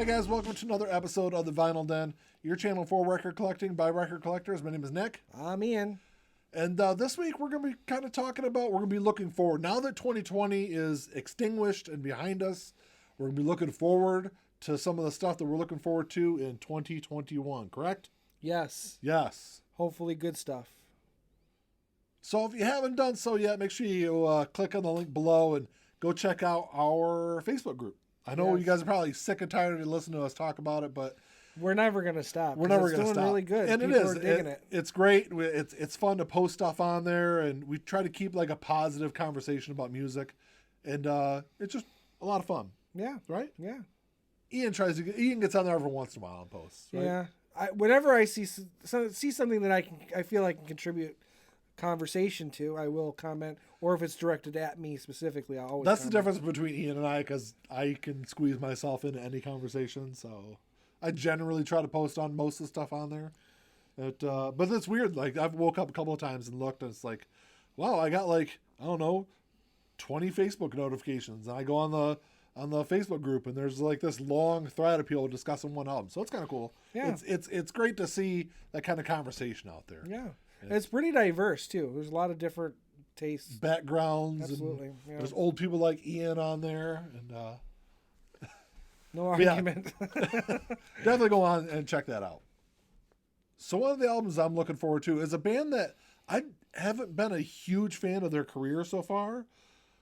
guys, welcome to another episode of the Vinyl Den, your channel for record collecting by record collectors. My name is Nick. I'm Ian. And this week we're going to be kind of talking about, we're going to be looking forward. Now that 2020 is extinguished and behind us, we're going to be looking forward to some of the stuff that we're looking forward to in 2021, correct? Yes. Yes. Hopefully good stuff. So if you haven't done so yet, make sure you click on the link below and go check out our Facebook group. I know you guys are probably sick and tired of listening to us talk about it, but we're never going to stop. We're never going to stop. It's doing really good. And People it is. are digging it. It's great. It's fun to post stuff on there, and we try to keep like a positive conversation about music, and it's just a lot of fun. Yeah. Right? Yeah. Ian gets on there every once in a while and posts. Right? Yeah. Whenever I see something that I feel I can contribute conversation to, I will comment, or if it's directed at me specifically, I'll always That's comment. the difference between Ian and I, because I can squeeze myself into any conversation, so I generally try to post on most of the stuff on there. But it's weird. Like, I've woke up a couple of times and looked, and it's like, wow, I got like, I don't know, 20 Facebook notifications, and I go on the Facebook group, and there's like this long thread of people discussing one album, so it's kind of cool. Yeah. It's great to see that kind of conversation out there. Yeah. It's pretty diverse too. There's a lot of different tastes, backgrounds. Absolutely. And there's old people like Ian on there, and no argument. Definitely go on and check that out. So one of the albums I'm looking forward to is a band that I haven't been a huge fan of their career so far.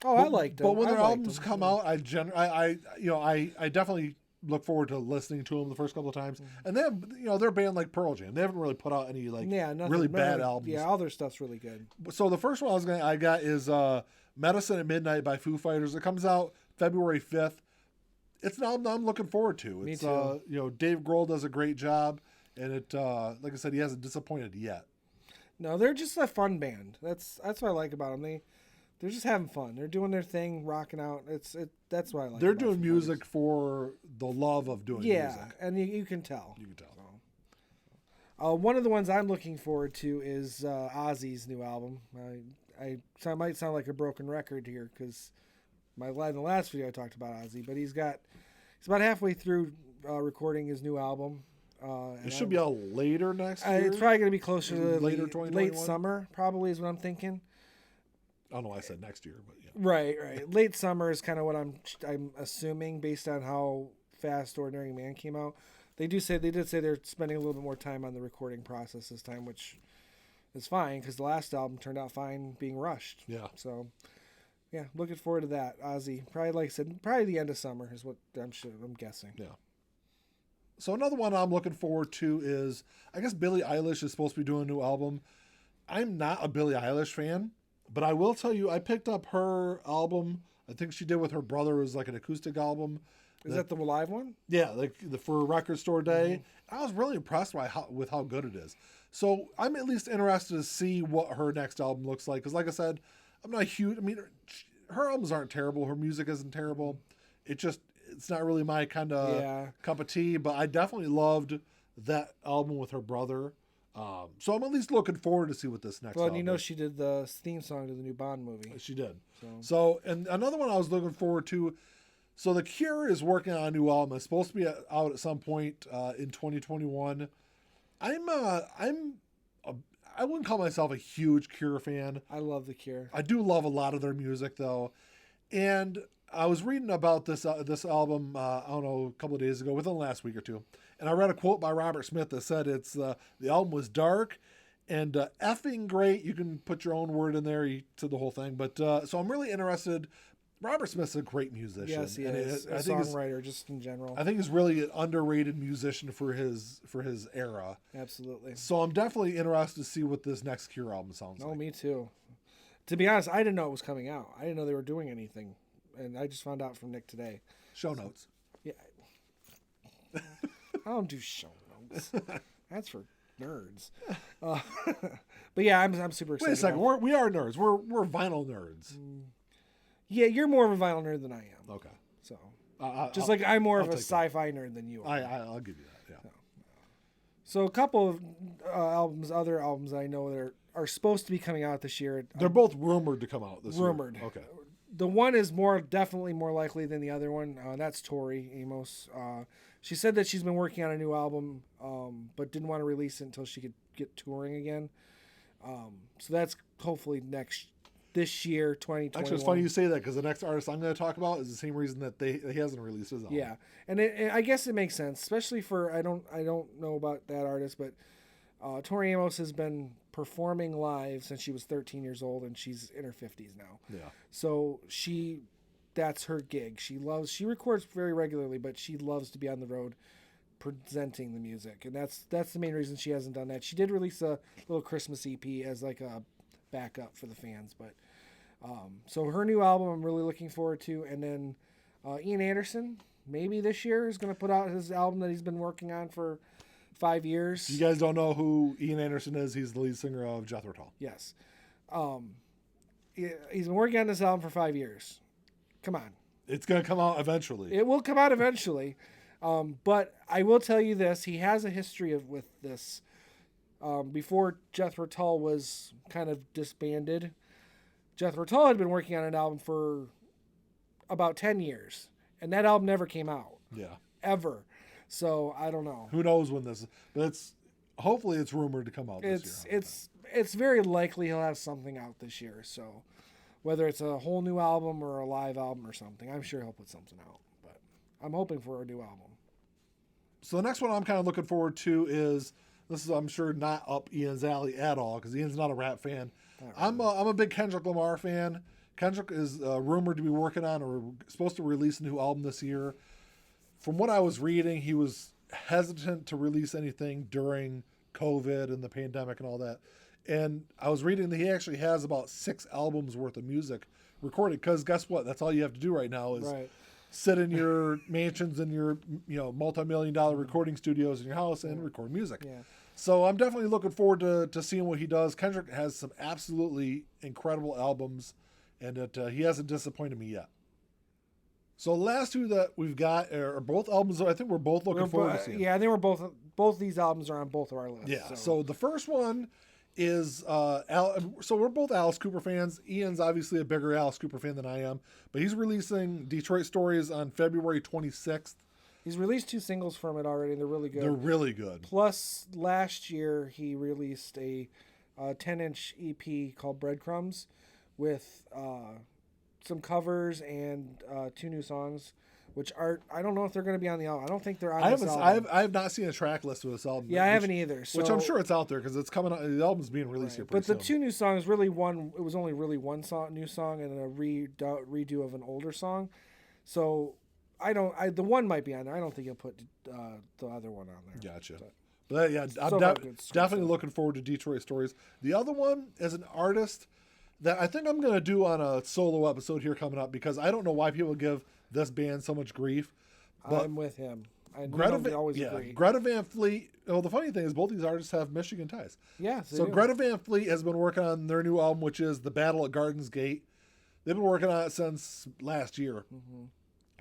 Oh, I liked them. But when their albums come out, I definitely look forward to listening to them the first couple of times. Mm-hmm. And they have, they're a band like Pearl Jam. They haven't really put out any really bad albums. Yeah, all their stuff's really good. So the first one I got is Medicine at Midnight by Foo Fighters. It comes out February 5th. It's an album I'm looking forward to. Me too. Dave Grohl does a great job, and it like I said, he hasn't disappointed yet. No, they're just a fun band. That's what I like about them. They're just having fun. They're doing their thing, rocking out. That's what I like. They're doing music for the love of doing music. Yeah, and you can tell. You can tell. So. One of the ones I'm looking forward to is OZZY's new album. I might sound like a broken record here because in the last video I talked about OZZY, but he's about halfway through recording his new album. It should be out later next year. It's probably going to be closer to later 2021? Late summer, probably is what I'm thinking. I don't know why I said next year, but yeah. Right. Late summer is kind of what I'm assuming based on how fast Ordinary Man came out. They did say they're spending a little bit more time on the recording process this time, which is fine because the last album turned out fine being rushed. Yeah. So, yeah, looking forward to that. OZZY, probably like I said, probably the end of summer is what I'm guessing. Yeah. So another one I'm looking forward to is, I guess Billie Eilish is supposed to be doing a new album. I'm not a Billie Eilish fan. But I will tell you, I picked up her album. I think she did with her brother. It was like an acoustic album. Is that the live one? Yeah, like for Record Store Day. Mm-hmm. I was really impressed with how good it is. So I'm at least interested to see what her next album looks like. Because like I said, I'm not huge. I mean, her albums aren't terrible. Her music isn't terrible. It's not really my kind of cup of tea. But I definitely loved that album with her brother. So I'm at least looking forward to see what this next album is. She did the theme song to the new Bond movie. She did. So, and another one I was looking forward to. So The Cure is working on a new album. It's supposed to be out at some point in 2021. I wouldn't call myself a huge Cure fan. I love The Cure. I do love a lot of their music though. And I was reading about this album, I don't know, a couple of days ago, within the last week or two. And I read a quote by Robert Smith that said the album was dark and effing great. You can put your own word in there. He said the whole thing. But so I'm really interested. Robert Smith's a great musician. Yes, he is. A songwriter, just in general. I think he's really an underrated musician for his era. Absolutely. So I'm definitely interested to see what this next Cure album sounds like. Oh, me too. To be honest, I didn't know it was coming out. I didn't know they were doing anything. And I just found out from Nick today. Show notes. Yeah. I don't do show notes. That's for nerds. But yeah, I'm super excited. Wait a second. We are nerds. We're vinyl nerds. Yeah, you're more of a vinyl nerd than I am. Okay. So, like I'm more of a sci-fi nerd than you are. I'll give you that. Yeah. So a couple of other albums I know that are supposed to be coming out this year. They're both rumored to come out this year. Rumored. Okay. The one is definitely more likely than the other one. That's Tori Amos. She said that she's been working on a new album, but didn't want to release it until she could get touring again. So that's hopefully this year, 2021. Actually, it's funny you say that because the next artist I'm going to talk about is the same reason that he hasn't released his album. Yeah, and I guess it makes sense, especially for I don't know about that artist, but Tori Amos has been performing live since she was 13 years old, and she's in her 50s now. Yeah. So that's her gig. She records very regularly, but she loves to be on the road presenting the music, and that's the main reason she hasn't done that. She did release a little Christmas EP as like a backup for the fans, but so her new album I'm really looking forward to. And then Ian Anderson maybe this year is going to put out his album that he's been working on for 5 years. You guys don't know who Ian Anderson is? He's the lead singer of Jethro Tull. Yes. He's been working on this album for 5 years. Come on. It's going to come out eventually. It will come out eventually. But I will tell you this. He has a history with this. Before Jethro Tull was kind of disbanded, Jethro Tull had been working on an album for about 10 years. And that album never came out. Yeah. Ever. So I don't know. Who knows when this? But hopefully it's rumored to come out this year. It's very likely he'll have something out this year. So whether it's a whole new album or a live album or something, I'm sure he'll put something out. But I'm hoping for a new album. So the next one I'm kind of looking forward to is, this is I'm sure not up Ian's alley at all because Ian's not a rap fan. Really. I'm a big Kendrick Lamar fan. Kendrick is rumored to be working on or supposed to release a new album this year. From what I was reading, he was hesitant to release anything during COVID and the pandemic and all that. And I was reading that he actually has about 6 albums worth of music recorded because guess what? That's all you have to do right now is sit in your mansions and your multi-million-dollar recording studios in your house and record music. Yeah. So I'm definitely looking forward to seeing what he does. Kendrick has some absolutely incredible albums, and he hasn't disappointed me yet. So the last two that we've got are both albums that I think we're both looking forward to seeing. Yeah, I think we're both these albums are on both of our lists. Yeah. So the first one is so we're both Alice Cooper fans. Ian's obviously a bigger Alice Cooper fan than I am, but he's releasing Detroit Stories on February 26th. He's released 2 singles from it already, and they're really good. They're really good. Plus, last year he released a 10-inch EP called Breadcrumbs with some covers and 2 new songs, which I don't know if they're going to be on the album. I don't think they're on this album. I have not seen a track list of this album. Yeah, I haven't either. So, which I'm sure it's out there because it's coming out. The album's being released here pretty soon. But the 2 new songs, it was only really one new song and a redo of an older song. So the one might be on there. I don't think he'll put the other one on there. Gotcha. But yeah, I'm definitely looking forward to Detroit Stories. The other one is an artist that I think I'm going to do on a solo episode here coming up because I don't know why people give this band so much grief. But I'm with him. Agree. Greta Van Fleet. Well, the funny thing is both these artists have Michigan ties. Yeah. So Greta Van Fleet has been working on their new album, which is The Battle at Gardens Gate. They've been working on it since last year. Mm-hmm.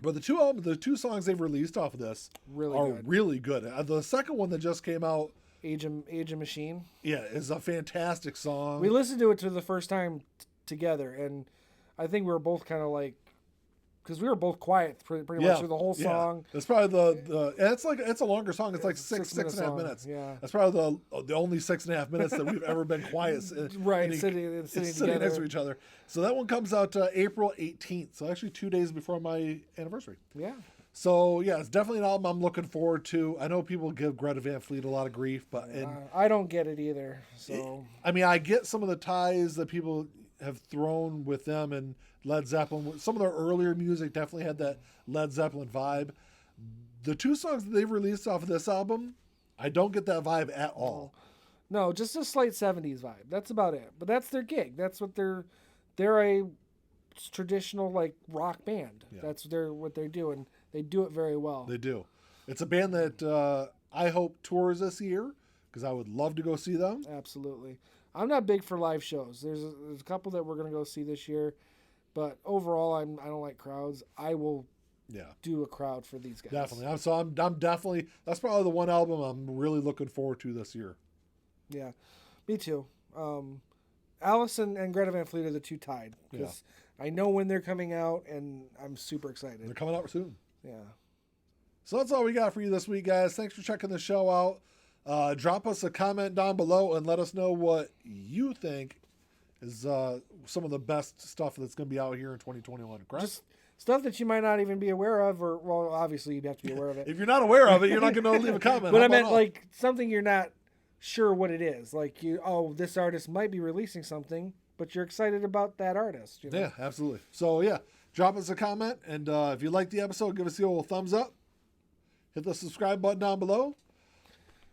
But the 2 songs they've released off of this are really good. The second one that just came out, Age of Machine. Yeah, is a fantastic song. We listened to it for the first time together, and I think we were both kind of like, because we were both quiet pretty much through the whole song. That's probably it's a longer song. It's like six and a half minutes. Yeah, that's probably the only 6.5 minutes that we've ever been quiet. Sitting next to each other. So that one comes out April 18th. So actually 2 days before my anniversary. Yeah. So yeah, it's definitely an album I'm looking forward to. I know people give Greta Van Fleet a lot of grief, but I don't get it either. So I get some of the ties that people have thrown with them and Led Zeppelin. Some of their earlier music definitely had that Led Zeppelin vibe. The 2 songs that they've released off of this album, I don't get that vibe at all. No, just a slight 70s vibe. That's about it. But that's their gig. That's what they're a traditional like rock band. Yeah. That's what they do, and they do it very well. They do. It's a band that I hope tours this year because I would love to go see them. Absolutely. I'm not big for live shows. There's a couple that we're going to go see this year, but overall, I don't like crowds. I will do a crowd for these guys. Definitely. I'm definitely, that's probably the one album I'm really looking forward to this year. Yeah, me too. Alice and Greta Van Fleet are the 2 tied because I know when they're coming out, and I'm super excited. They're coming out soon. Yeah. So that's all we got for you this week, guys. Thanks for checking the show out. Drop us a comment down below and let us know what you think is some of the best stuff that's going to be out here in 2021. Correct? Just stuff that you might not even be aware of, or, well, obviously you'd have to be aware of it. If you're not aware of it, you're not going to leave a comment. But I meant like something you're not sure what it is. Like this artist might be releasing something, but you're excited about that artist. You know? Yeah, absolutely. So yeah, drop us a comment, and if you like the episode, give us the old thumbs up. Hit the subscribe button down below.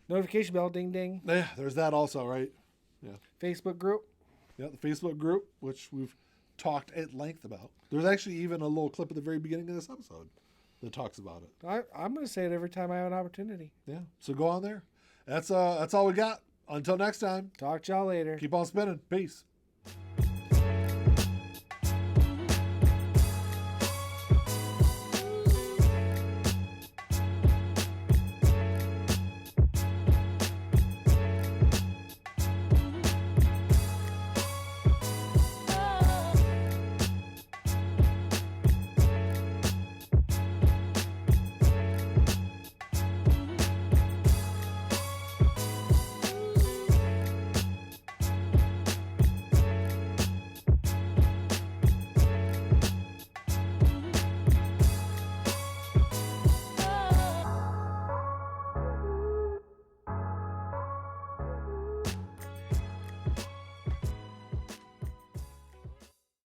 Notification bell, ding ding. Yeah, there's that also, right? Yeah. Facebook group. Yeah, the Facebook group, which we've talked at length about. There's actually even a little clip at the very beginning of this episode that talks about it. I'm going to say it every time I have an opportunity. Yeah, so go on there. That's all we got. Until next time. Talk to y'all later. Keep on spinning. Peace.